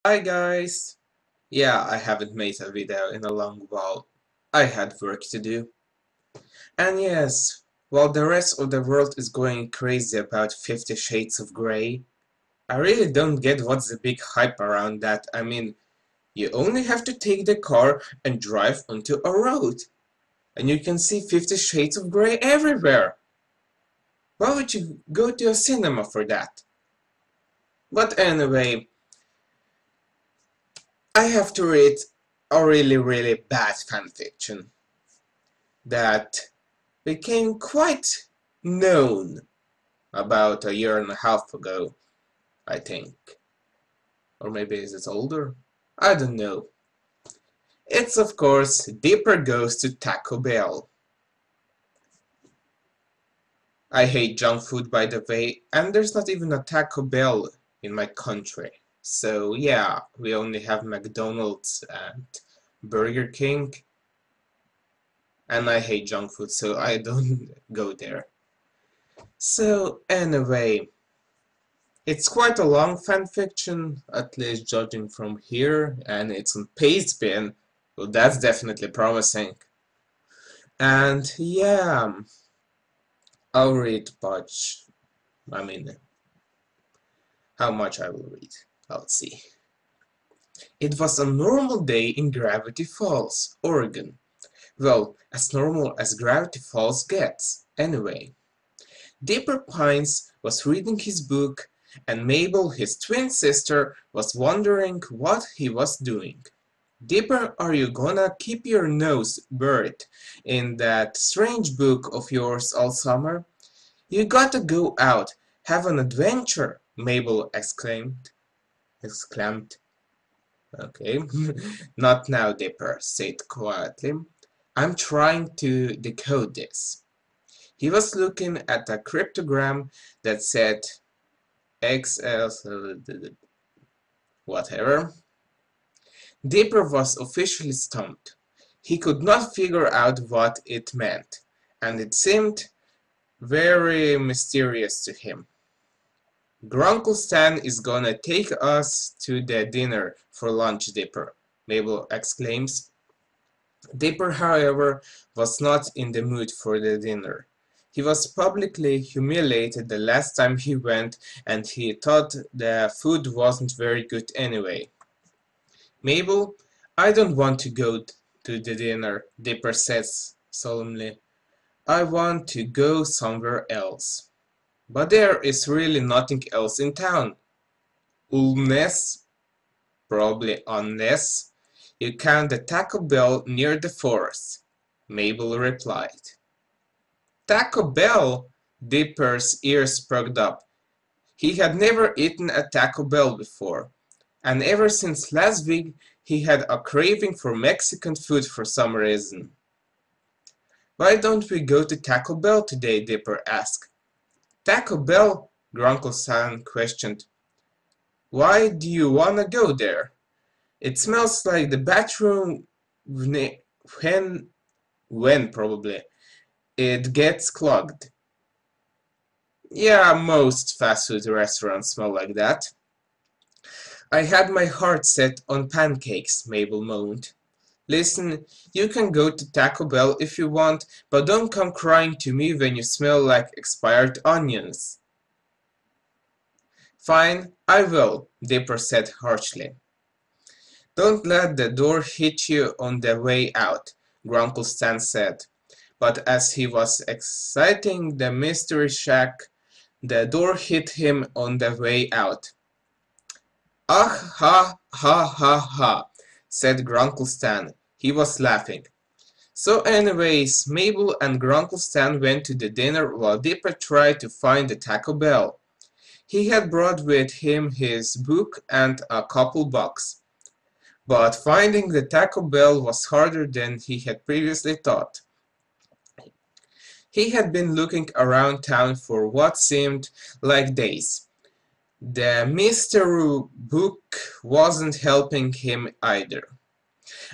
Hi guys! Yeah, I haven't made a video in a long while. I had work to do. And yes, while the rest of the world is going crazy about 50 Shades of Grey, I really don't get what's the big hype around that. I mean, you only have to take the car and drive onto a road, and you can see 50 Shades of Grey everywhere. Why would you go to a cinema for that? But anyway, I have to read a really bad fanfiction that became quite known about a year and a half ago, I think. Or maybe is it older? I don't know. It's of course Dipper Goes to Taco Bell. I hate junk food, by the way, and there's not even a Taco Bell in my country. So yeah, we only have McDonald's and Burger King, and I hate junk food, so I don't go there. So anyway, it's quite a long fanfiction, at least judging from here, and it's on Pastebin, so that's definitely promising. And yeah, I'll read much. I mean, how much I will read. I'll see. It was a normal day in Gravity Falls, Oregon. Well, as normal as Gravity Falls gets, anyway. Dipper Pines was reading his book, and Mabel, his twin sister, was wondering what he was doing. Dipper, are you gonna keep your nose buried in that strange book of yours all summer? You gotta go out, have an adventure, Mabel exclaimed. Okay. Not now, Dipper said quietly. I'm trying to decode this. He was looking at a cryptogram that said XL whatever. Dipper was officially stumped. He could not figure out what it meant, and it seemed very mysterious to him. Grunkle Stan is gonna take us to the dinner for lunch, Dipper, Mabel exclaims. Dipper, however, was not in the mood for the dinner. He was publicly humiliated the last time he went, and he thought the food wasn't very good anyway. Mabel, I don't want to go to the dinner, Dipper says solemnly. I want to go somewhere else. But there is really nothing else in town. Unless, probably unless, you count the Taco Bell near the forest, Mabel replied. Taco Bell? Dipper's ears perked up. He had never eaten at Taco Bell before, and ever since last week he had a craving for Mexican food for some reason. Why don't we go to Taco Bell today? Dipper asked. Taco Bell? Grunkle Stan questioned. Why do you wanna go there? It smells like the bathroom when probably it gets clogged. Yeah, most fast food restaurants smell like that. I had my heart set on pancakes, Mabel moaned. Listen, you can go to Taco Bell if you want, but don't come crying to me when you smell like expired onions. Fine, I will, Dipper said harshly. Don't let the door hit you on the way out, Grunkle Stan said. But as he was exiting the mystery shack, the door hit him on the way out. Ah ha ha ha ha, said Grunkle Stan. He was laughing. So anyways, Mabel and Grunkle Stan went to the dinner while Dipper tried to find the Taco Bell. He had brought with him his book and a couple bucks. But finding the Taco Bell was harder than he had previously thought. He had been looking around town for what seemed like days. The mystery book wasn't helping him either.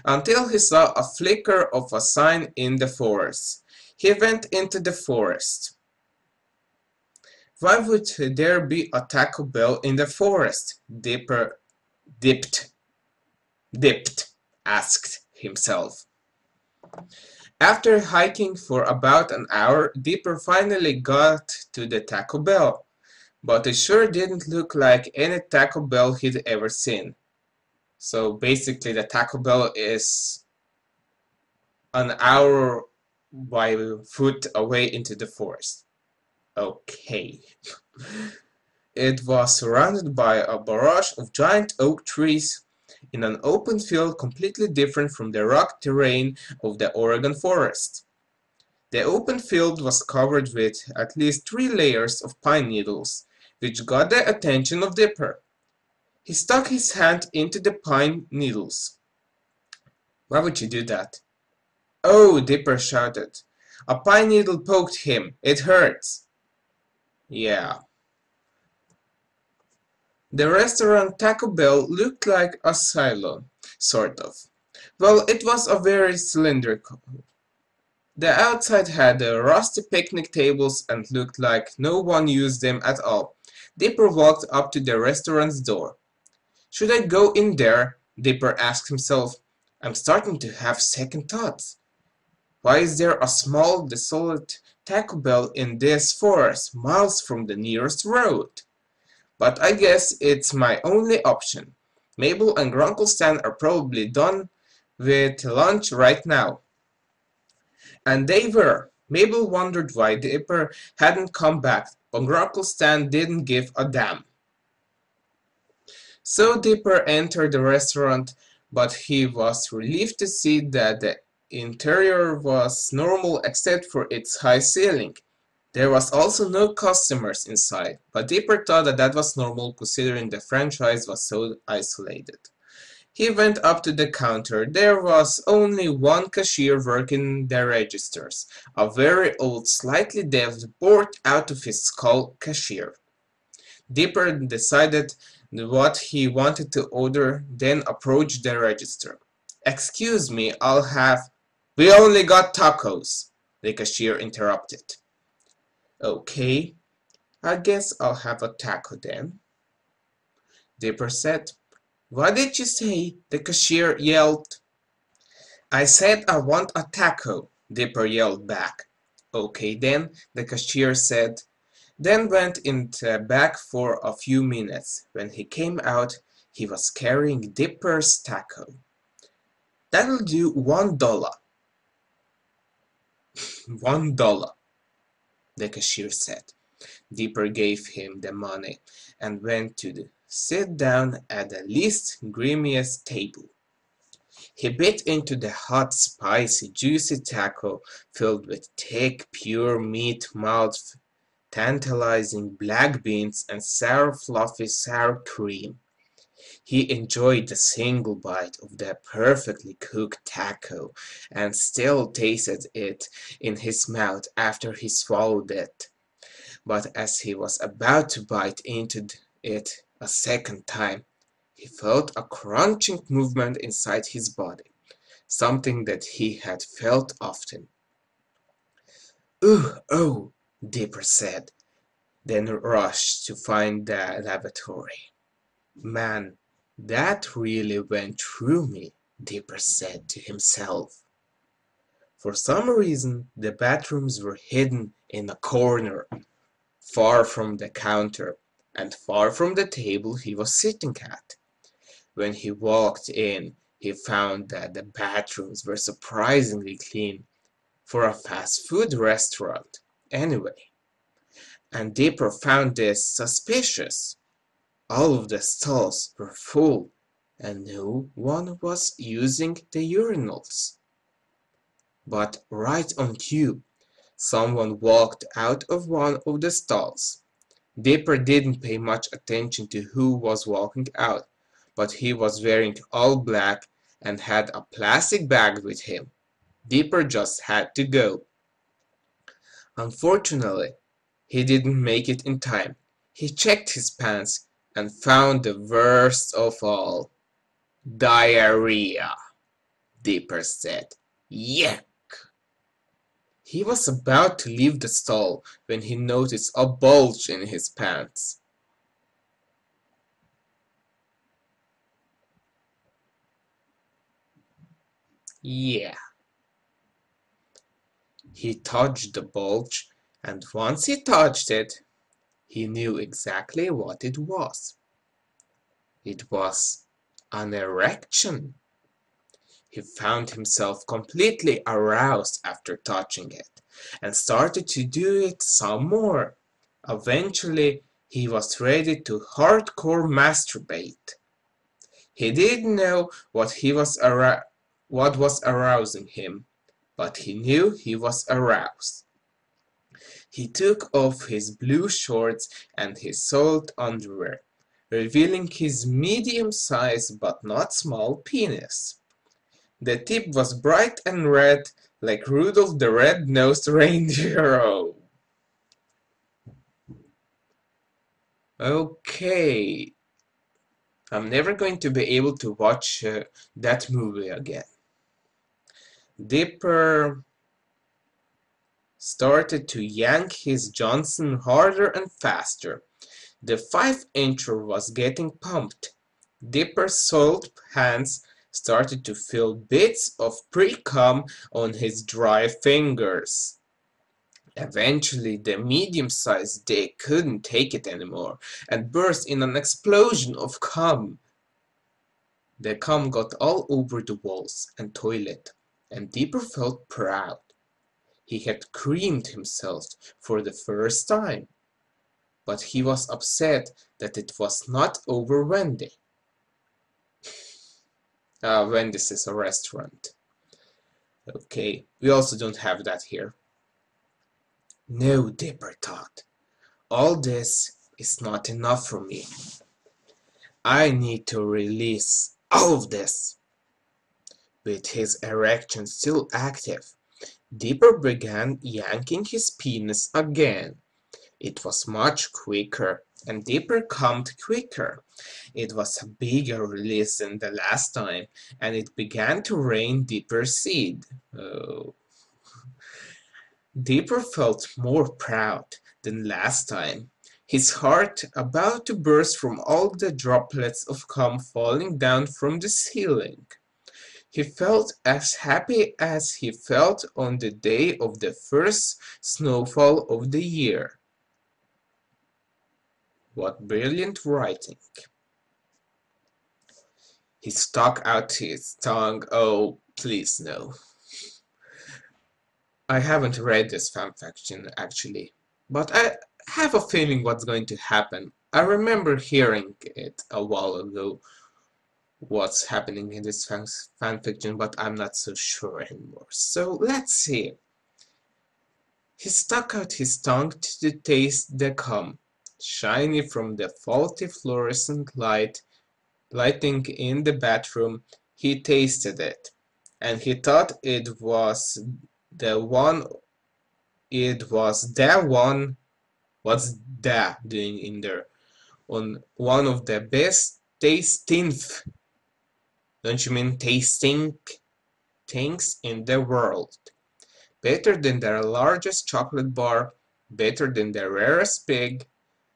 Until he saw a flicker of a sign in the forest. He went into the forest. Why would there be a Taco Bell in the forest? Dipper dipped, dipped, asked himself. After hiking for about an hour, Dipper finally got to the Taco Bell, but it sure didn't look like any Taco Bell he'd ever seen. So basically the Taco Bell is an hour by foot away into the forest. Okay. It was surrounded by a barrage of giant oak trees in an open field completely different from the rock terrain of the Oregon forest. The open field was covered with at least 3 layers of pine needles, which got the attention of Dipper. He stuck his hand into the pine needles. Why would you do that? Oh, Dipper shouted. A pine needle poked him. It hurts. Yeah. The restaurant Taco Bell looked like a silo, sort of. Well, it was a very cylindrical. The outside had rusty picnic tables and looked like no one used them at all. Dipper walked up to the restaurant's door. Should I go in there? Dipper asked himself. I'm starting to have second thoughts. Why is there a small, desolate Taco Bell in this forest, miles from the nearest road? But I guess it's my only option. Mabel and Grunkle Stan are probably done with lunch right now. And they were. Mabel wondered why Dipper hadn't come back, but Grunkle Stan didn't give a damn. So Dipper entered the restaurant, but he was relieved to see that the interior was normal except for its high ceiling. There was also no customers inside, but Dipper thought that was normal considering the franchise was so isolated. He went up to the counter. There was only one cashier working the registers, a very old, slightly deaf, bored out of his skull cashier. Dipper decided what he wanted to order, then approached the register. Excuse me, I'll have... We only got tacos, the cashier interrupted. Okay, I guess I'll have a taco then, Dipper said. What did you say? The cashier yelled. I said I want a taco, Dipper yelled back. Okay then, the cashier said, then went in the back for a few minutes. When he came out, he was carrying Dipper's taco. That'll do $1. $1, the cashier said. Dipper gave him the money and went to sit down at the least grimiest table. He bit into the hot, spicy, juicy taco filled with thick, pure meat mouth, tantalizing black beans and sour, fluffy sour cream. He enjoyed a single bite of the perfectly cooked taco and still tasted it in his mouth after he swallowed it. But as he was about to bite into it a second time, he felt a crunching movement inside his body, something that he had felt often. Ooh, oh, Dipper said, then rushed to find the lavatory. Man, that really went through me, Dipper said to himself. For some reason, the bathrooms were hidden in a corner, far from the counter, and far from the table he was sitting at. When he walked in, he found that the bathrooms were surprisingly clean for a fast food restaurant, anyway. And Dipper found this suspicious. All of the stalls were full, and no one was using the urinals. But right on cue, someone walked out of one of the stalls. Dipper didn't pay much attention to who was walking out, but he was wearing all black and had a plastic bag with him. Dipper just had to go. Unfortunately, he didn't make it in time. He checked his pants and found the worst of all. Diarrhea, Dipper said. Yuck! He was about to leave the stall when he noticed a bulge in his pants. Yeah. He touched the bulge, and once he touched it, he knew exactly what it was. It was an erection. He found himself completely aroused after touching it, and started to do it some more. Eventually, he was ready to hardcore masturbate. He didn't know what was arousing him, but he knew he was aroused. He took off his blue shorts and his soiled underwear, revealing his medium-sized but not small penis. The tip was bright and red, like Rudolph the Red-Nosed Reindeer. Oh. Okay, I'm never going to be able to watch that movie again. Dipper started to yank his Johnson harder and faster. The 5-incher was getting pumped. Dipper's soiled hands started to feel bits of pre-cum on his dry fingers. Eventually, the medium-sized dick couldn't take it anymore and burst in an explosion of cum. The cum got all over the walls and toilet, and Dipper felt proud. He had creamed himself for the first time, but he was upset that it was not over Wendy. Wendy's is a restaurant. Okay, we also don't have that here. No, Dipper thought. All this is not enough for me. I need to release all of this. With his erection still active, Dipper began yanking his penis again. It was much quicker, and Dipper cummed quicker. It was a bigger release than the last time, and it began to rain Dipper seed. Oh. Dipper felt more proud than last time, his heart about to burst from all the droplets of cum falling down from the ceiling. He felt as happy as he felt on the day of the first snowfall of the year. What brilliant writing. He stuck out his tongue. Oh, please no. I haven't read this fanfiction actually, but I have a feeling what's going to happen. I remember hearing it a while ago, what's happening in this fanfiction, but I'm not so sure anymore. So let's see. He stuck out his tongue to taste the cum, shiny from the faulty fluorescent lighting in the bathroom. He tasted it, and he thought it was the one. It was the one. What's that doing in there? On one of the best tasting. Don't you mean tasting things in the world? Better than the largest chocolate bar, better than the rarest pig,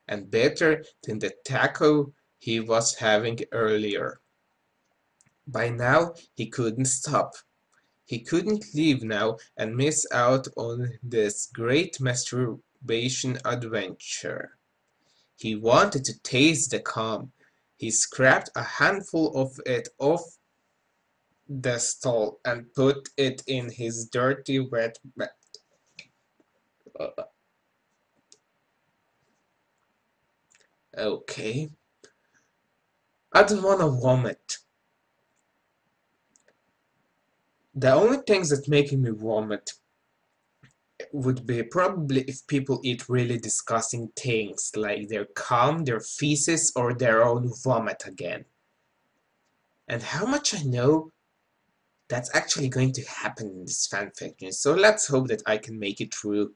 and better than the taco he was having earlier. By now, he couldn't stop. He couldn't leave now and miss out on this great masturbation adventure. He wanted to taste the cum. He scraped a handful of it off the stall and put it in his dirty wet mouth. Okay. I don't want to vomit. The only things that making me vomit would be probably if people eat really disgusting things like their cum, their feces, or their own vomit again. And how much I know that's actually going to happen in this fanfiction, so let's hope that I can make it through.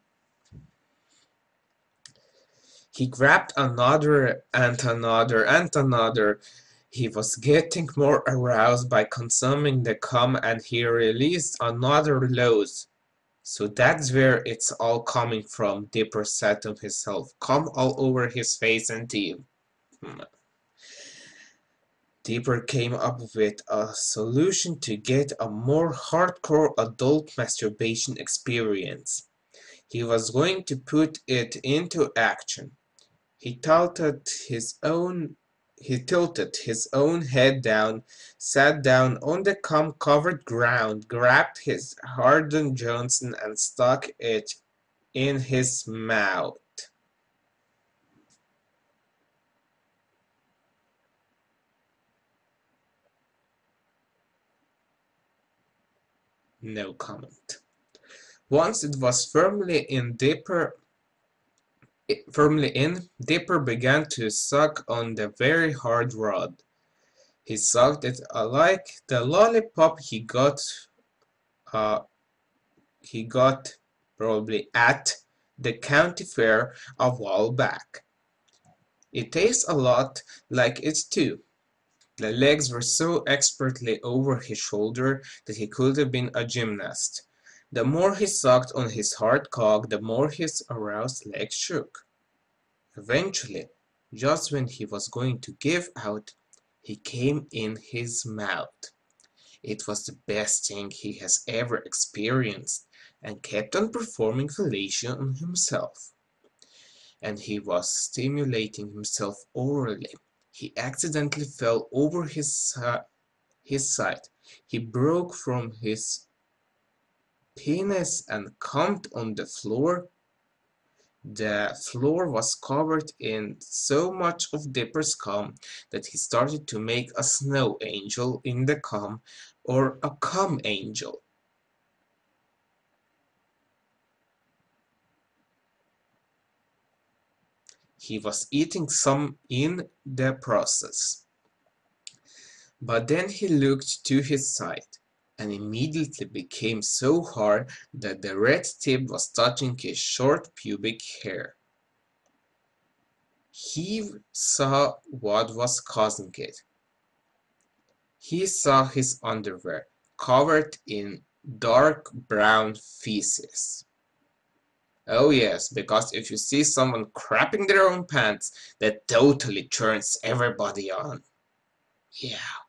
He grabbed another and another and another. He was getting more aroused by consuming the cum, and he released another load. So that's where it's all coming from, Dipper said to himself. Cum all over his face and teeth. Dipper came up with a solution to get a more hardcore adult masturbation experience. He was going to put it into action. He tilted his own he tilted his own head down, sat down on the cum-covered ground, grabbed his Hardin Johnson and stuck it in his mouth. No comment. Once it was firmly in, Dipper began to suck on the very hard rod. He sucked it like the lollipop uh, he got probably at the county fair a while back. It tastes a lot like it too. The legs were so expertly over his shoulder that he could have been a gymnast. The more he sucked on his hard cock, the more his aroused legs shook. Eventually, just when he was going to give out, he came in his mouth. It was the best thing he has ever experienced, and kept on performing fellatio on himself. And he was stimulating himself orally. He accidentally fell over his side. He broke from his penis and cummed on the floor. The floor was covered in so much of Dipper's cum that he started to make a snow angel in the cum, or a cum angel. He was eating some in the process. But then he looked to his side, and immediately became so hard that the red tip was touching his short pubic hair. He saw what was causing it. He saw his underwear, covered in dark brown feces. Oh yes, because if you see someone crapping their own pants, that totally turns everybody on. Yeah.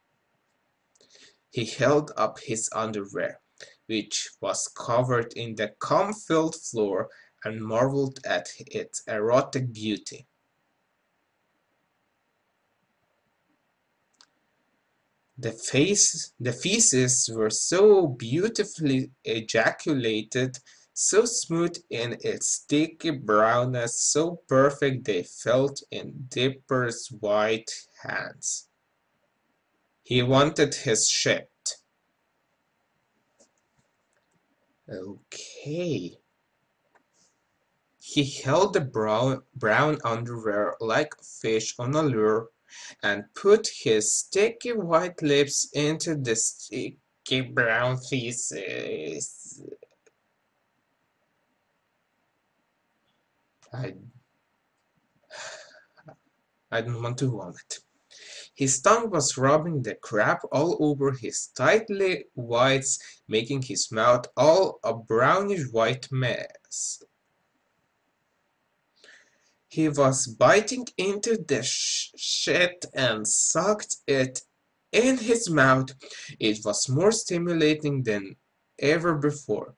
He held up his underwear, which was covered in the cum-filled floor, and marveled at its erotic beauty. The feces were so beautifully ejaculated, so smooth in its sticky brownness, so perfect they felt in Dipper's white hands. He wanted his shit. Okay. He held the brown underwear like a fish on a lure, and put his sticky white lips into the sticky brown feces. I don't want to vomit. His tongue was rubbing the crap all over his tightly whites, making his mouth all a brownish white mess. He was biting into the shit and sucked it in his mouth. It was more stimulating than ever before.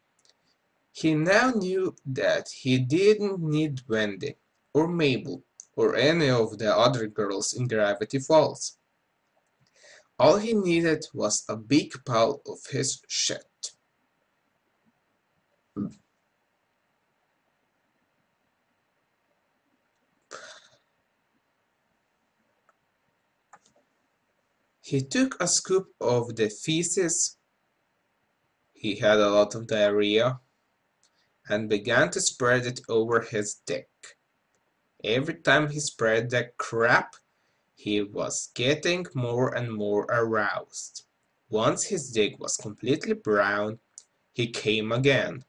He now knew that he didn't need Wendy, or Mabel, or any of the other girls in Gravity Falls. All he needed was a big pile of his shit. He took a scoop of the feces, he had a lot of diarrhea, and began to spread it over his dick. Every time he spread the crap, he was getting more and more aroused. Once his dick was completely brown, he came again.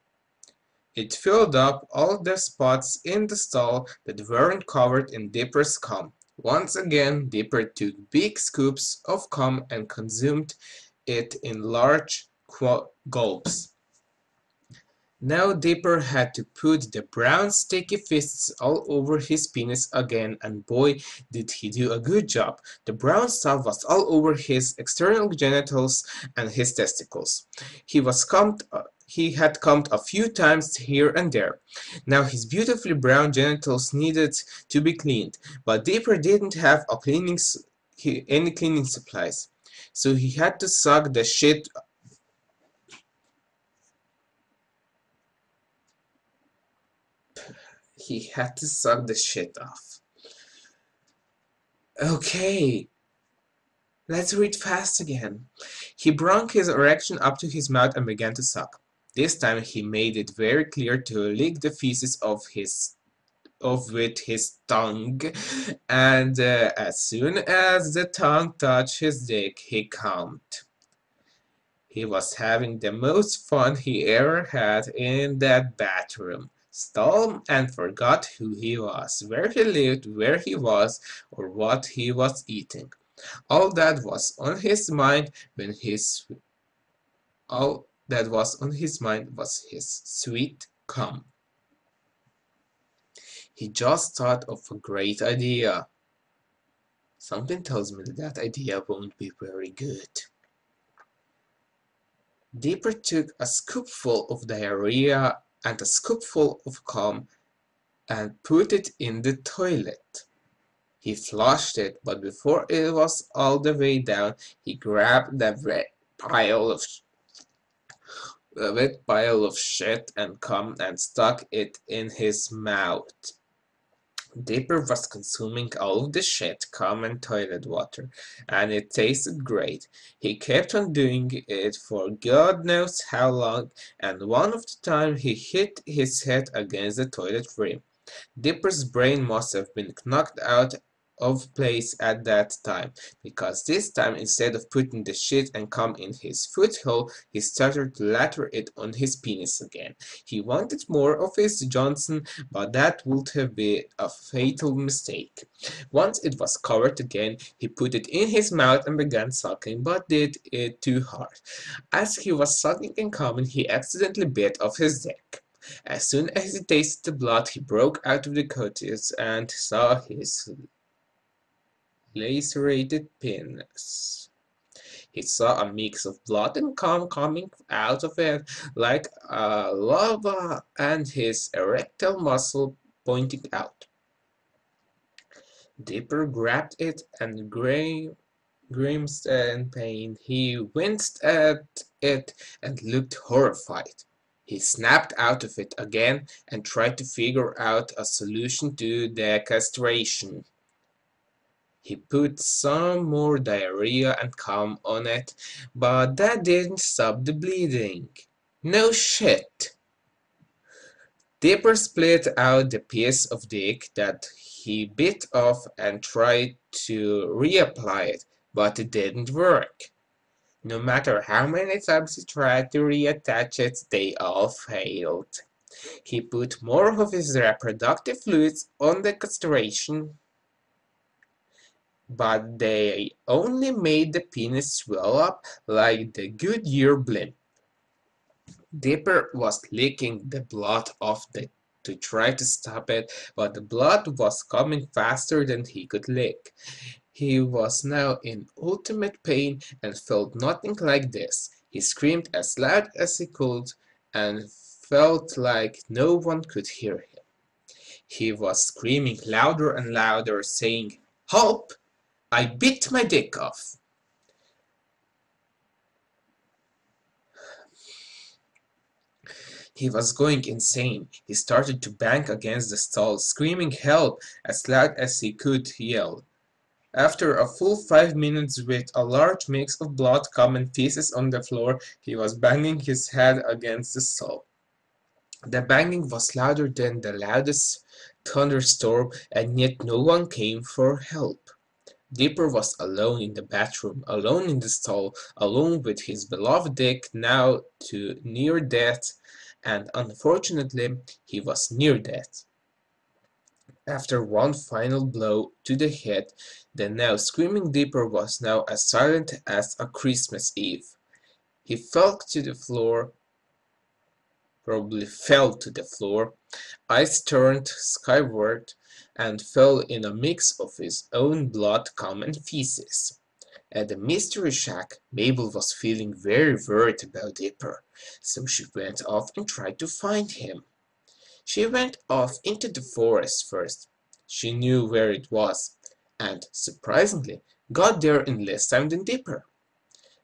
It filled up all the spots in the stall that weren't covered in Dipper's cum. Once again, Dipper took big scoops of cum and consumed it in large gulps. Now Dipper had to put the brown sticky fists all over his penis again, and boy did he do a good job. The brown stuff was all over his external genitals and his testicles. He had combed a few times here and there. Now his beautifully brown genitals needed to be cleaned, but Dipper didn't have any cleaning supplies, so he had to suck the shit. He had to suck the shit off. Okay, let's read fast again. He brought his erection up to his mouth and began to suck. This time he made it very clear to lick the feces of with his tongue, and as soon as the tongue touched his dick, he calmed. He was having the most fun he ever had in that bathroom. Stalled and forgot who he was, where he lived, where he was, or what he was eating. All that was on his mind when his all that was on his mind was his sweet cum. He just thought of a great idea. Something tells me that idea won't be very good. Dipper took a scoopful of diarrhea and a scoopful of cum and put it in the toilet. He flushed it, but before it was all the way down, he grabbed the wet pile of shit and cum and stuck it in his mouth. Dipper was consuming all of the shit, cum, and toilet water, and it tasted great. He kept on doing it for God knows how long, and one of the time he hit his head against the toilet rim. Dipper's brain must have been knocked out of place at that time, because this time instead of putting the shit and cum in his foothole, he started to lather it on his penis again. He wanted more of his Johnson, but that would have been a fatal mistake. Once it was covered again, he put it in his mouth and began sucking, but did it too hard. As he was sucking and coming, he accidentally bit off his dick. As soon as he tasted the blood, he broke out of the cottage and saw his lacerated penis. He saw a mix of blood and cum coming out of it like lava, and his erectile muscle pointing out. Dipper grabbed it and grimaced in pain. He winced at it and looked horrified. He snapped out of it again and tried to figure out a solution to the castration. He put some more diarrhea and cum on it, but that didn't stop the bleeding. No shit! Dipper split out the piece of dick that he bit off and tried to reapply it, but it didn't work. No matter how many times he tried to reattach it, they all failed. He put more of his reproductive fluids on the castration, but they only made the penis swell up like the Goodyear blimp. Dipper was licking the blood off to try to stop it, but the blood was coming faster than he could lick. He was now in ultimate pain and felt nothing like this. He screamed as loud as he could and felt like no one could hear him. He was screaming louder and louder, saying, "Help! I bit my dick off." He was going insane. He started to bang against the stall, screaming help as loud as he could yell. After a full 5 minutes with a large mix of blood, cum, and feces on the floor, he was banging his head against the stall. The banging was louder than the loudest thunderstorm, and yet no one came for help. Dipper was alone in the bathroom, alone in the stall, alone with his beloved dick, now to near death, and unfortunately he was near death. After one final blow to the head, the now screaming Dipper was now as silent as a Christmas Eve. He fell to the floor probably fell to the floor. Eyes turned skyward and fell in a mix of his own blood, cum, and feces. At the mystery shack, Mabel was feeling very worried about Dipper, so she went off and tried to find him. She went off into the forest first. She knew where it was, and, surprisingly, got there in less time than Dipper.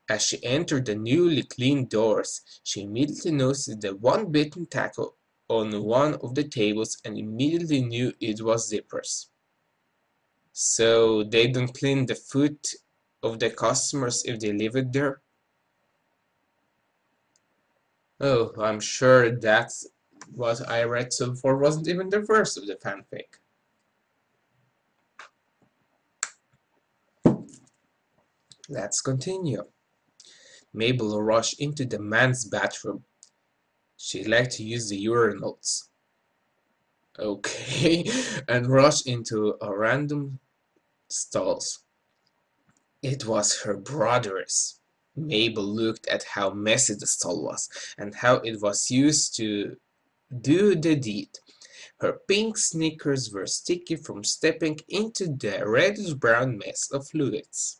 As she entered the newly cleaned doors, she immediately noticed the one bitten taco on one of the tables and immediately knew it was Dipper's. So they don't clean the food of the customers if they leave it there? Oh, I'm sure that's what I read so far wasn't even the verse of the fanfic. Let's continue. Mabel rushed into the man's bathroom. She liked to use the urinals. Okay, and rushed into a random stalls. It was her brother's. Mabel looked at how messy the stall was, and how it was used to do the deed. Her pink sneakers were sticky from stepping into the reddish-brown mess of fluids.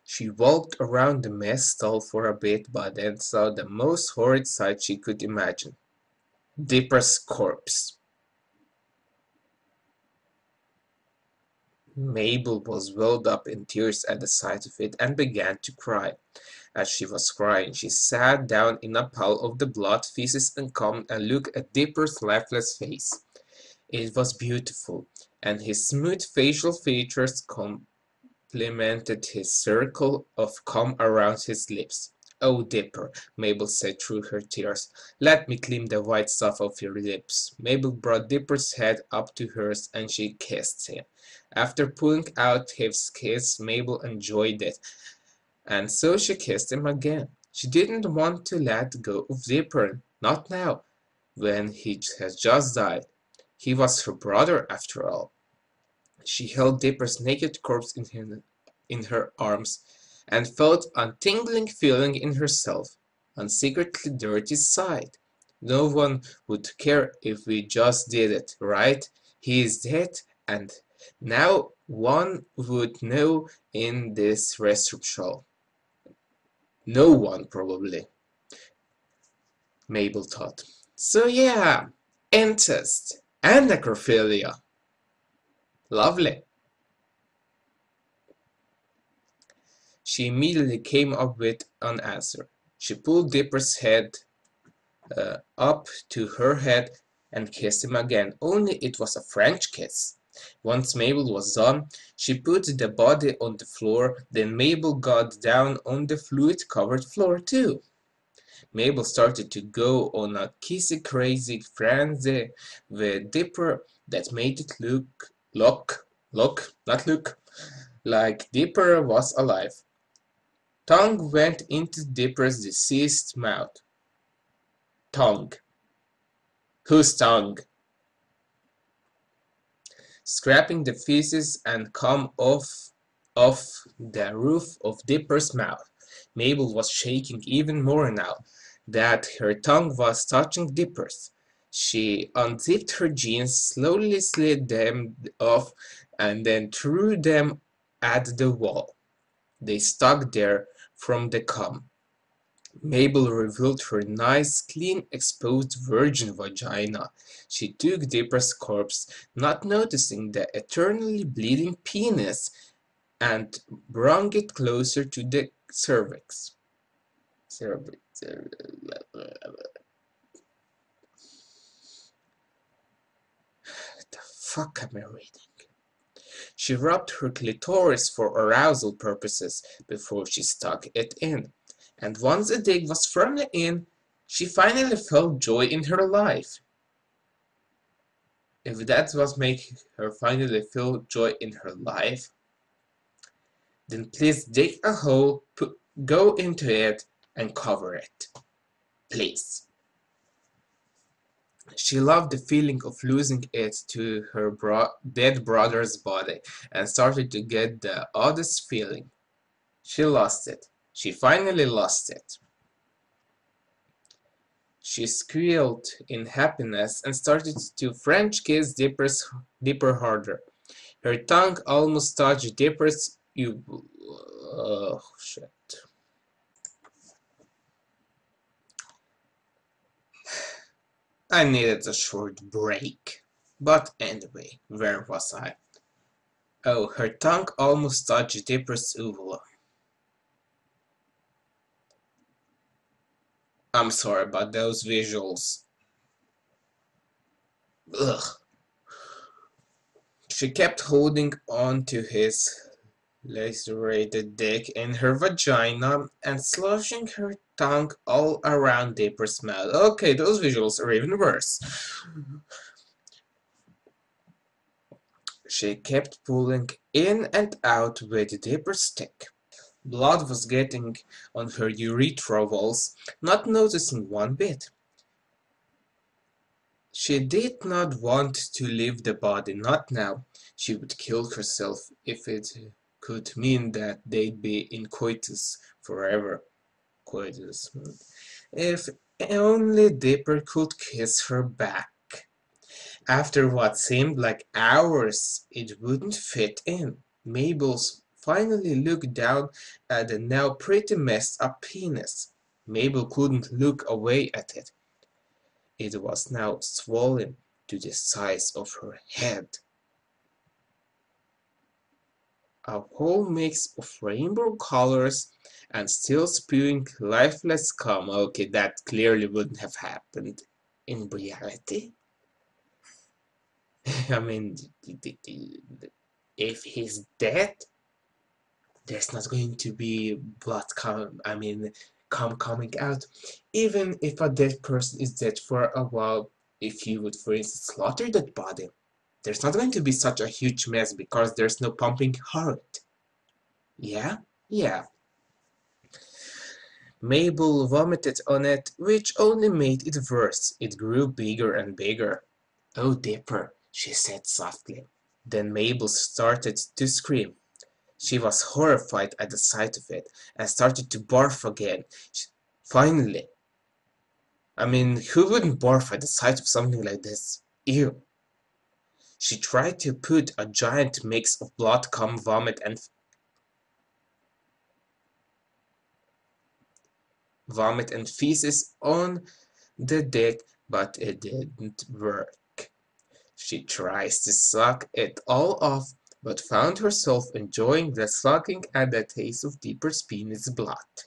She walked around the mess stall for a bit, but then saw the most horrid sight she could imagine. Dipper's corpse. Mabel was welled up in tears at the sight of it and began to cry. As she was crying, she sat down in a pile of the blood, feces, and cum and looked at Dipper's lifeless face. It was beautiful, and his smooth facial features complemented his circle of cum around his lips. "Oh, Dipper," Mabel said through her tears, "let me clean the white stuff off your lips." Mabel brought Dipper's head up to hers and she kissed him. After pulling out his kiss, Mabel enjoyed it, and so she kissed him again. She didn't want to let go of Dipper, not now, when he had just died. He was her brother, after all. She held Dipper's naked corpse in her arms, and felt a tingling feeling in herself, a secretly dirty side. No one would care if we just did it, right? He is dead, and now one would know in this restaurant show. No one, probably, Mabel thought. So yeah, incest and necrophilia. Lovely. She immediately came up with an answer. She pulled Dipper's head up to her head and kissed him again, only it was a French kiss. Once Mabel was done, she put the body on the floor, then Mabel got down on the fluid-covered floor too. Mabel started to go on a kissy-crazy frenzy with Dipper that made it look like Dipper was alive. Tongue went into Dipper's deceased mouth. Tongue. Whose tongue? Scraping the feces and cum off the roof of Dipper's mouth. Mabel was shaking even more now that her tongue was touching Dipper's. She unzipped her jeans, slowly slid them off, and then threw them at the wall. They stuck there from the cum. Mabel revealed her nice, clean, exposed virgin vagina. She took Dipper's corpse, not noticing the eternally bleeding penis, and brought it closer to the cervix. The fuck am I reading? She rubbed her clitoris for arousal purposes before she stuck it in, and once the dick was firmly in, she finally felt joy in her life. If that was making her finally feel joy in her life, then please dig a hole, go into it, and cover it. Please. She loved the feeling of losing it to her dead brother's body, and started to get the oddest feeling. She lost it. She finally lost it. She squealed in happiness and started to French kiss Dipper harder. Her tongue almost touched Dipper's oh shit. I needed a short break. But anyway, where was I? Oh, her tongue almost touched Dipper's uvula. I'm sorry about those visuals. Ugh. She kept holding on to his lacerated dick in her vagina and sloshing her tongue all around Dipper's mouth. Okay, those visuals are even worse. She kept pulling in and out with Dipper's stick. Blood was getting on her urethra walls, not noticing one bit. She did not want to leave the body, not now. She would kill herself if it could mean that they'd be in coitus forever. Coitus. If only Dipper could kiss her back. After what seemed like hours, it wouldn't fit in. Mabel's finally looked down at the now pretty messed up penis. Mabel couldn't look away at it. It was now swollen to the size of her head. A whole mix of rainbow colors and still spewing lifeless cum. Okay, that clearly wouldn't have happened in reality. I mean, if he's dead, there's not going to be blood cum coming out. Even if a dead person is dead for a while, if you would, for instance, slaughter that body, there's not going to be such a huge mess because there's no pumping heart. Yeah? Yeah. Mabel vomited on it, which only made it worse. It grew bigger and bigger. "Oh, Dipper," she said softly. Then Mabel started to scream. She was horrified at the sight of it and started to barf again. Finally. Who wouldn't barf at the sight of something like this? Ew. She tried to put a giant mix of blood, cum, vomit, and feces on the dick, but it didn't work. She tries to suck it all off, but found herself enjoying the sucking and the taste of Dipper's penis blood.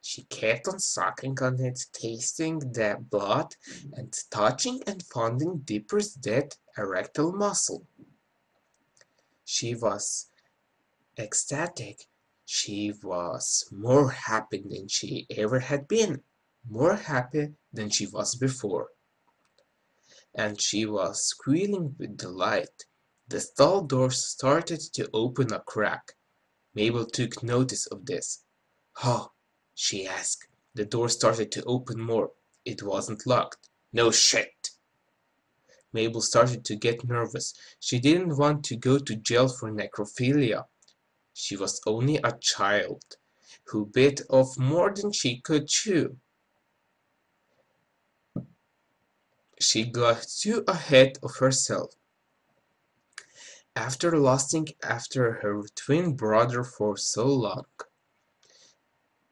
She kept on sucking on it, tasting the blood, and touching and fondling Dipper's dead erectile muscle. She was ecstatic. She was more happy than she ever had been, more happy than she was before. And she was squealing with delight. The stall door started to open a crack. Mabel took notice of this. "Huh?" she asked. The door started to open more. It wasn't locked. No shit! Mabel started to get nervous. She didn't want to go to jail for necrophilia. She was only a child who bit off more than she could chew. She got too ahead of herself. After lusting after her twin brother for so long,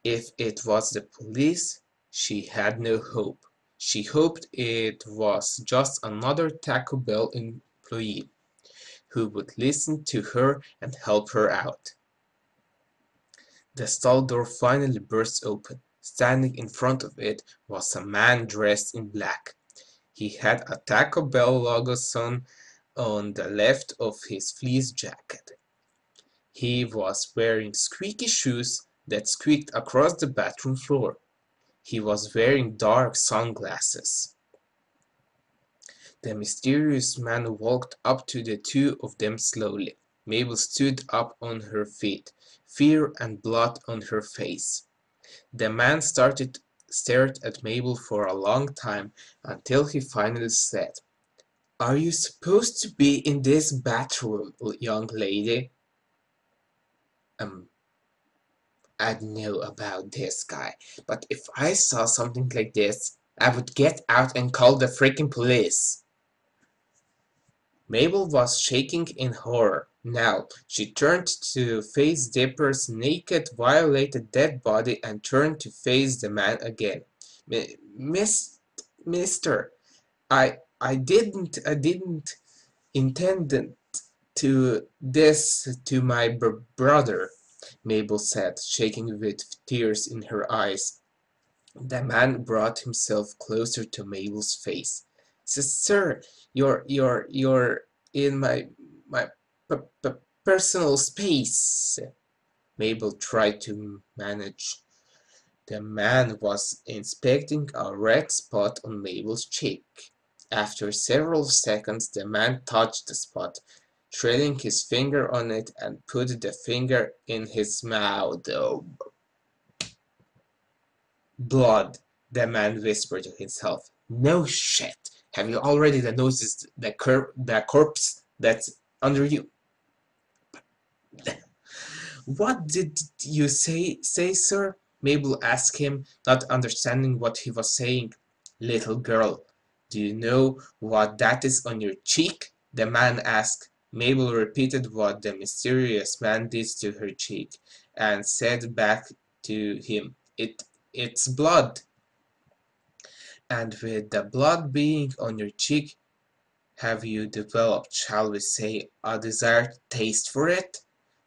if it was the police, she had no hope. She hoped it was just another Taco Bell employee who would listen to her and help her out. The stall door finally burst open. Standing in front of it was a man dressed in black. He had a Taco Bell logo sewn on the left of his fleece jacket. He was wearing squeaky shoes that squeaked across the bathroom floor. He was wearing dark sunglasses. The mysterious man walked up to the two of them slowly. Mabel stood up on her feet, fear and blood on her face. The man stared at Mabel for a long time until he finally said, "Are you supposed to be in this bathroom, young lady?" I know about this guy, but if I saw something like this, I would get out and call the freaking police. Mabel was shaking in horror. Now, she turned to face Dipper's naked, violated dead body and turned to face the man again. Miss, Mister, I didn't intend to this to my brother, Mabel said, shaking with tears in her eyes. The man brought himself closer to Mabel's face. Sir, you're in my personal space. Mabel tried to manage. The man was inspecting a red spot on Mabel's cheek. After several seconds, the man touched the spot, trailing his finger on it, and put the finger in his mouth. Oh, blood, the man whispered to himself. No shit. Have you already noticed the corpse that's under you? What did you say, sir? Mabel asked him, not understanding what he was saying. Little girl, do you know what that is on your cheek? The man asked. Mabel repeated what the mysterious man did to her cheek, and said back to him, It's blood. And with the blood being on your cheek, have you developed, shall we say, a desired taste for it?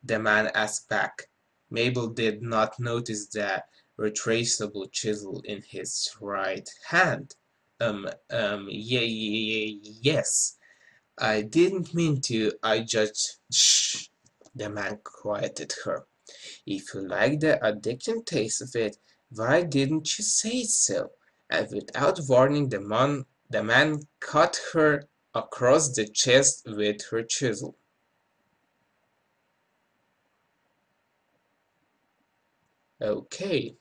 The man asked back. Mabel did not notice the retraceable chisel in his right hand. Yes. I didn't mean to. I just. Shh. The man quieted her. If you like the addicting taste of it, why didn't you say so? And without warning, the man cut her across the chest with her chisel. Okay.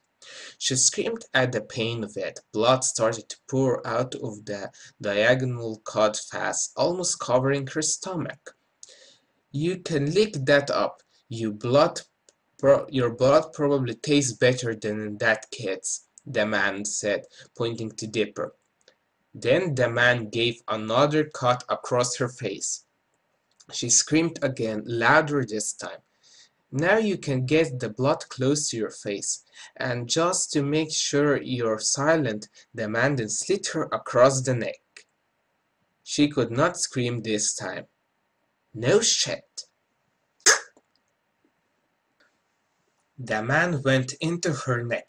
She screamed at the pain of it. Blood started to pour out of the diagonal cut fast, almost covering her stomach. You can lick that up. Your blood probably tastes better than that kid's, the man said, pointing to Dipper. Then the man gave another cut across her face. She screamed again, louder this time. Now you can get the blood close to your face. And just to make sure you're silent, the man then slit her across the neck. She could not scream this time. No shit. The man went into her neck.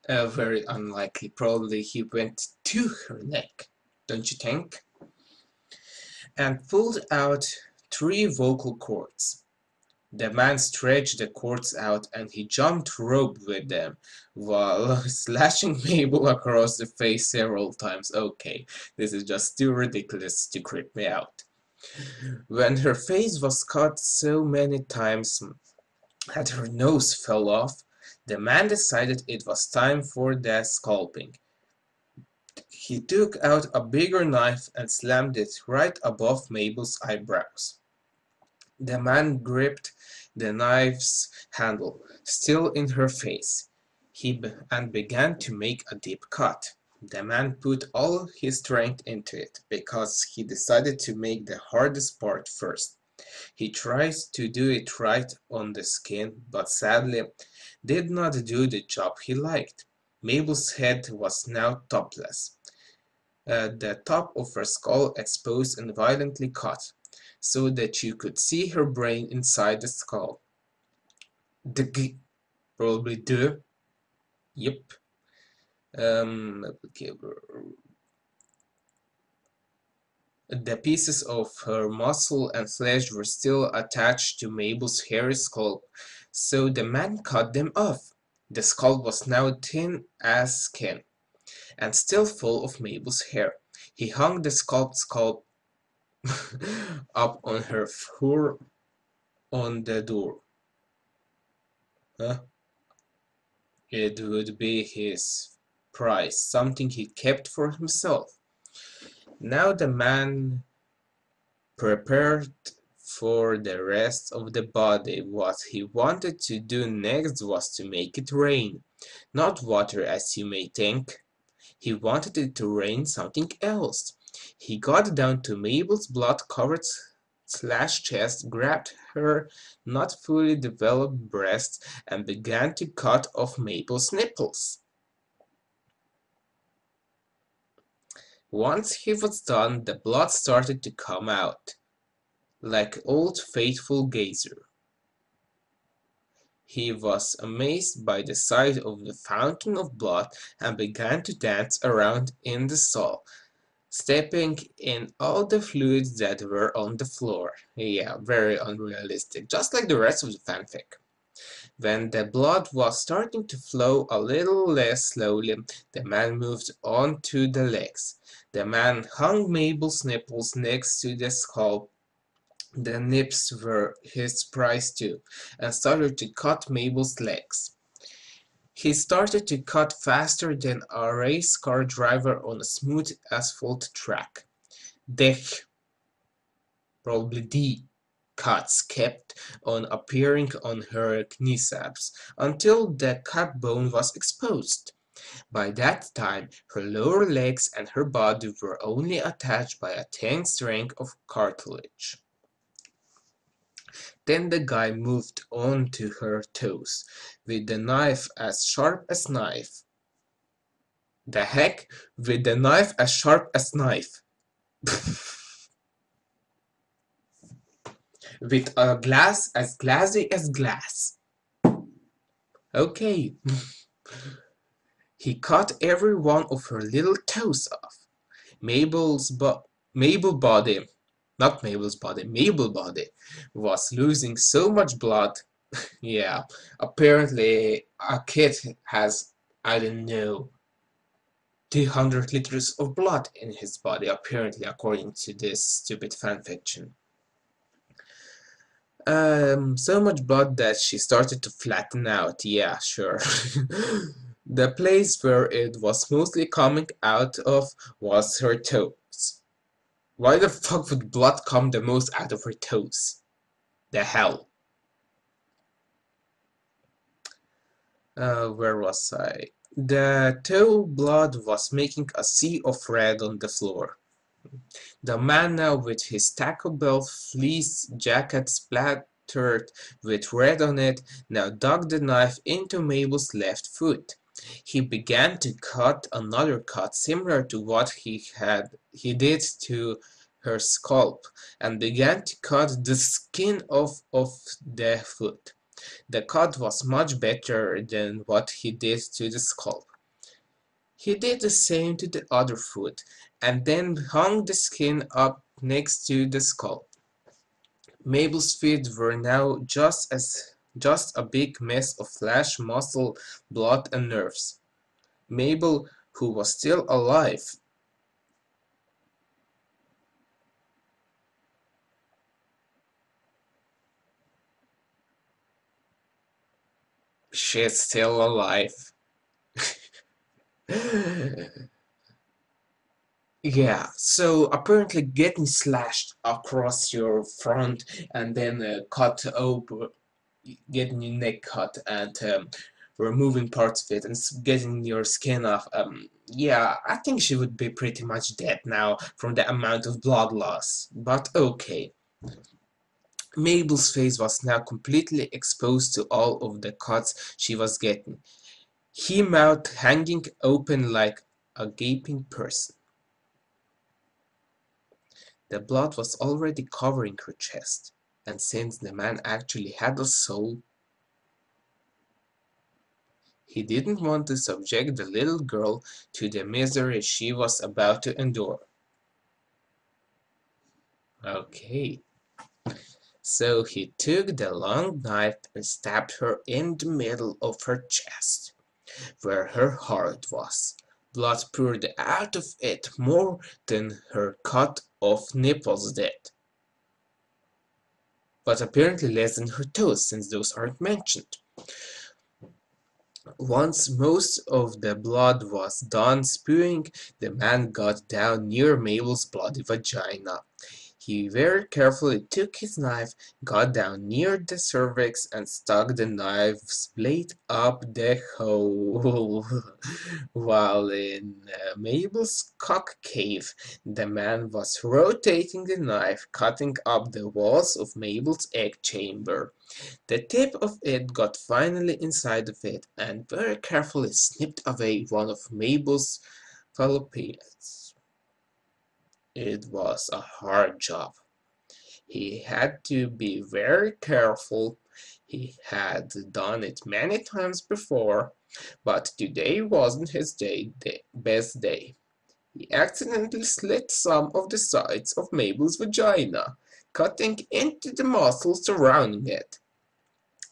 Very unlikely. Probably he went to her neck, don't you think? And pulled out 3 vocal cords. The man stretched the cords out and he jumped rope with them while slashing Mabel across the face several times. Okay, this is just too ridiculous to creep me out. When her face was cut so many times that her nose fell off, the man decided it was time for the scalping. He took out a bigger knife and slammed it right above Mabel's eyebrows. The man gripped the knife's handle, still in her face, and began to make a deep cut. The man put all his strength into it, because he decided to make the hardest part first. He tried to do it right on the skin, but sadly did not do the job he liked. Mabel's head was now topless, the top of her skull exposed and violently cut, so that you could see her brain inside the skull. Probably do. Yep. Okay. The pieces of her muscle and flesh were still attached to Mabel's hairy skull, so the man cut them off. The skull was now thin as skin, and still full of Mabel's hair. He hung the scalp up on her fur on the door. Huh? It would be his prize, something he kept for himself. Now the man prepared for the rest of the body. What he wanted to do next was to make it rain. Not water, as you may think. He wanted it to rain something else. He got down to Mabel's blood-covered slashed chest, grabbed her not fully developed breast, and began to cut off Mabel's nipples. Once he was done, the blood started to come out, like old faithful Gazer. He was amazed by the sight of the fountain of blood and began to dance around in the stall, stepping in all the fluids that were on the floor. Yeah, very unrealistic, just like the rest of the fanfic. When the blood was starting to flow a little less slowly, the man moved on to the legs. The man hung Mabel's nipples next to the skull. The nips were his prize too, and started to cut Mabel's legs. He started to cut faster than a race car driver on a smooth asphalt track. Dech, probably D, cuts kept on appearing on her kneecaps until the cut bone was exposed. By that time, her lower legs and her body were only attached by a thin string of cartilage. Then the guy moved on to her toes, with the knife as sharp as knife. The heck? With the knife as sharp as knife. With a glass as glassy as glass. Okay. He cut every one of her little toes off. Mabel body, not Mabel's body, Mabel body was losing so much blood. Yeah, apparently a kid has, I don't know, 200 liters of blood in his body, apparently, according to this stupid fanfiction. So much blood that she started to flatten out. Yeah, sure. The place where it was mostly coming out of was her toes. Why the fuck would blood come the most out of her toes? The hell? Where was I? The toe blood was making a sea of red on the floor. The man now, with his Taco Bell fleece jacket splattered with red on it, now dug the knife into Mabel's left foot. He began to cut another cut similar to what he did to her scalp, and began to cut the skin off of the foot. The cut was much better than what he did to the scalp. He did the same to the other foot, and then hung the skin up next to the skull. Mabel's feet were now just a big mess of flesh, muscle, blood, and nerves. Mabel, who was still alive, she's still alive. Yeah, so apparently getting slashed across your front and then cut open, getting your neck cut and removing parts of it and getting your skin off. Yeah, I think she would be pretty much dead now from the amount of blood loss, but okay. Mabel's face was now completely exposed to all of the cuts she was getting, her mouth hanging open like a gaping person. The blood was already covering her chest, and since the man actually had a soul, he didn't want to subject the little girl to the misery she was about to endure. Okay. So he took the long knife and stabbed her in the middle of her chest, where her heart was. Blood poured out of it more than her cut-off nipples did. But apparently less than her toes, since those aren't mentioned. Once most of the blood was done spewing, the man got down near Mabel's bloody vagina. He very carefully took his knife, got down near the cervix, and stuck the knife's blade up the hole. While in Mabel's cock cave, the man was rotating the knife, cutting up the walls of Mabel's egg chamber. The tip of it got finally inside of it, and very carefully snipped away one of Mabel's fallopians. It was a hard job. He had to be very careful. He had done it many times before, but today wasn't his best day. He accidentally slit some of the sides of Mabel's vagina, cutting into the muscles surrounding it.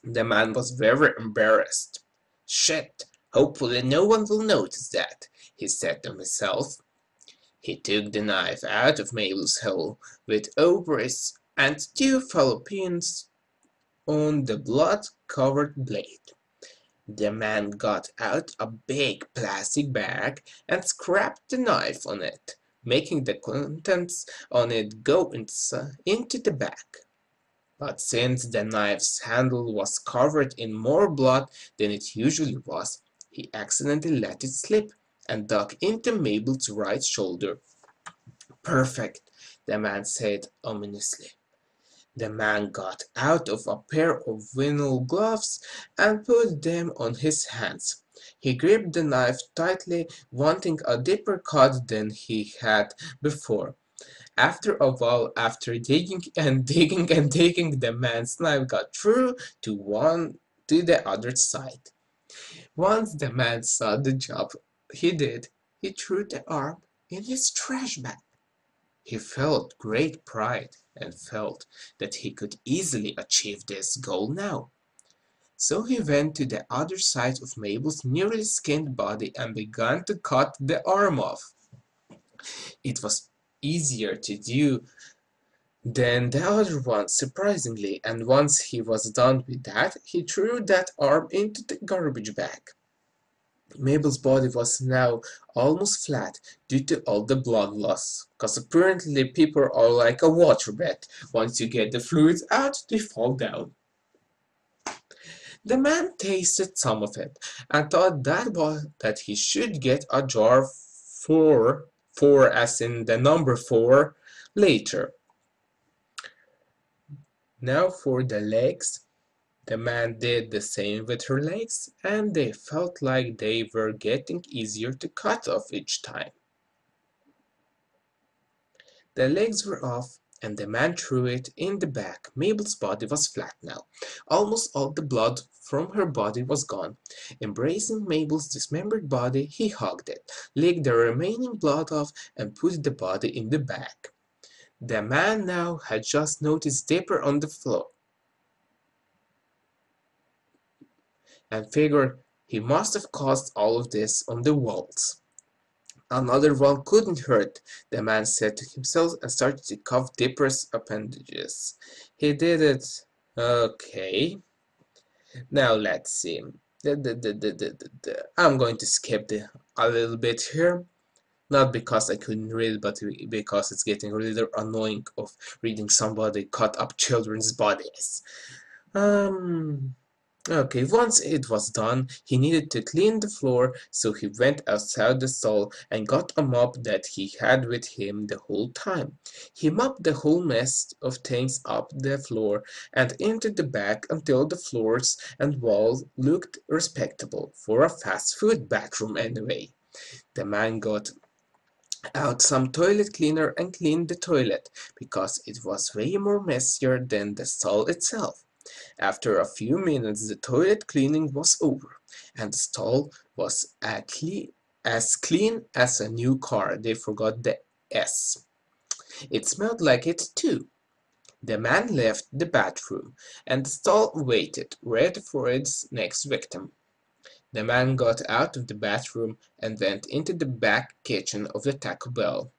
The man was very embarrassed. "Shit, hopefully no one will notice that," he said to himself. He took the knife out of Mabel's hole with ovaries and two fallopians on the blood-covered blade. The man got out a big plastic bag and scraped the knife on it, making the contents on it go into the bag. But since the knife's handle was covered in more blood than it usually was, he accidentally let it slip and dug into Mabel's right shoulder. "Perfect," the man said ominously. The man got out of a pair of vinyl gloves and put them on his hands. He gripped the knife tightly, wanting a deeper cut than he had before. After a while, after digging and digging and digging, the man's knife got through to the other side. Once the man saw the job he did, he threw the arm in his trash bag. He felt great pride and felt that he could easily achieve this goal now. So he went to the other side of Mabel's nearly skinned body and began to cut the arm off. It was easier to do than the other one, surprisingly, and once he was done with that, he threw that arm into the garbage bag. Mabel's body was now almost flat due to all the blood loss, because apparently people are like a waterbed. Once you get the fluids out, they fall down. The man tasted some of it and thought that he should get a jar four as in the number 4, later. Now for the legs. The man did the same with her legs, and they felt like they were getting easier to cut off each time. The legs were off, and the man threw it in the bag. Mabel's body was flat now. Almost all the blood from her body was gone. Embracing Mabel's dismembered body, he hugged it, licked the remaining blood off, and put the body in the bag. The man now had just noticed Dipper on the floor and figured he must have caused all of this on the walls. Another wall couldn't hurt, the man said to himself and started to cuff Dipper's appendages. He did it. Okay. Now let's see. I'm going to skip a little bit here. Not because I couldn't read, but because it's getting really annoying of reading somebody cut up children's bodies. Okay, once it was done, he needed to clean the floor, so he went outside the stall and got a mop that he had with him the whole time. He mopped the whole mess of things up the floor and into the back until the floors and walls looked respectable, for a fast food bathroom anyway. The man got out some toilet cleaner and cleaned the toilet, because it was way more messier than the stall itself. After a few minutes the toilet cleaning was over, and the stall was as clean as a new car. They forgot the S. It smelled like it too. The man left the bathroom, and the stall waited, ready for its next victim. The man got out of the bathroom and went into the back kitchen of the Taco Bell.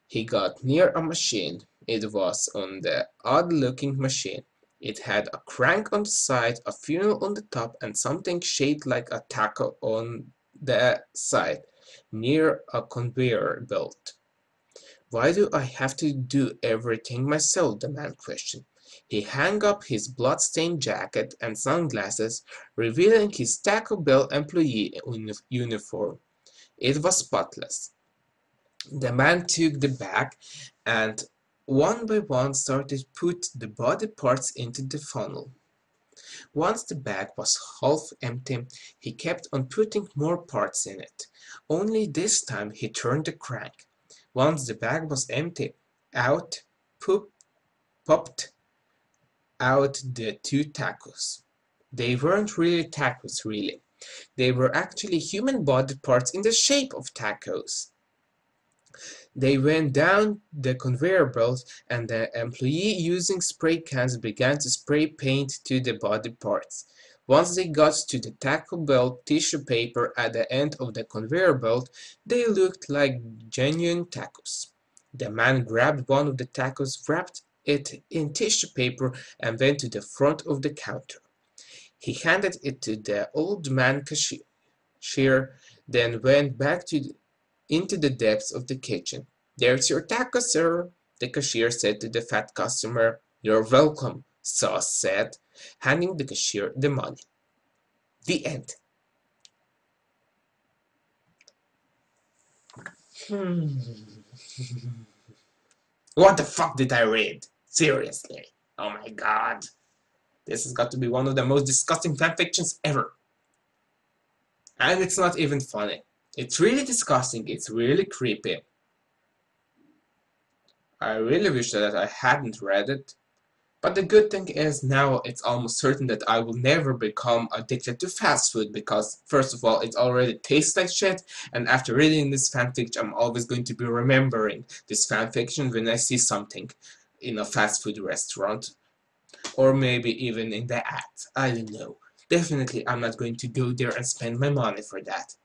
He got near a machine. It was the odd-looking machine. It had a crank on the side, a funnel on the top, and something shaped like a taco on the side, near a conveyor belt. Why do I have to do everything myself? The man questioned. He hung up his blood-stained jacket and sunglasses, revealing his Taco Bell employee uniform. It was spotless. The man took the bag and one by one started to put the body parts into the funnel. Once the bag was half empty, he kept on putting more parts in it. Only this time he turned the crank. Once the bag was empty, out popped out the two tacos. They weren't really tacos, really. They were actually human body parts in the shape of tacos. They went down the conveyor belt, and the employee using spray cans began to spray paint to the body parts. Once they got to the Taco Bell tissue paper at the end of the conveyor belt, they looked like genuine tacos. The man grabbed one of the tacos, wrapped it in tissue paper, and went to the front of the counter. He handed it to the old man cashier, then went back into the depths of the kitchen. "There's your taco, sir," the cashier said to the fat customer. "You're welcome," Sauce said, handing the cashier the money. The end. What the fuck did I read? Seriously. Oh my god. This has got to be one of the most disgusting fanfictions ever. And it's not even funny. It's really disgusting. It's really creepy. I really wish that I hadn't read it. But the good thing is now it's almost certain that I will never become addicted to fast food because first of all it already tastes like shit, and after reading this fanfiction I'm always going to be remembering this fanfiction when I see something in a fast food restaurant or maybe even in the ads. I don't know. Definitely I'm not going to go there and spend my money for that.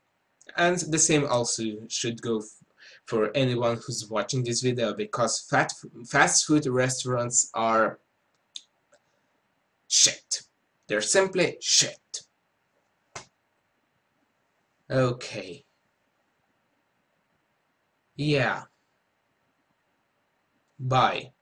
And the same also should go for anyone who's watching this video because fast food restaurants are shit. They're simply shit. Okay. Yeah. Bye.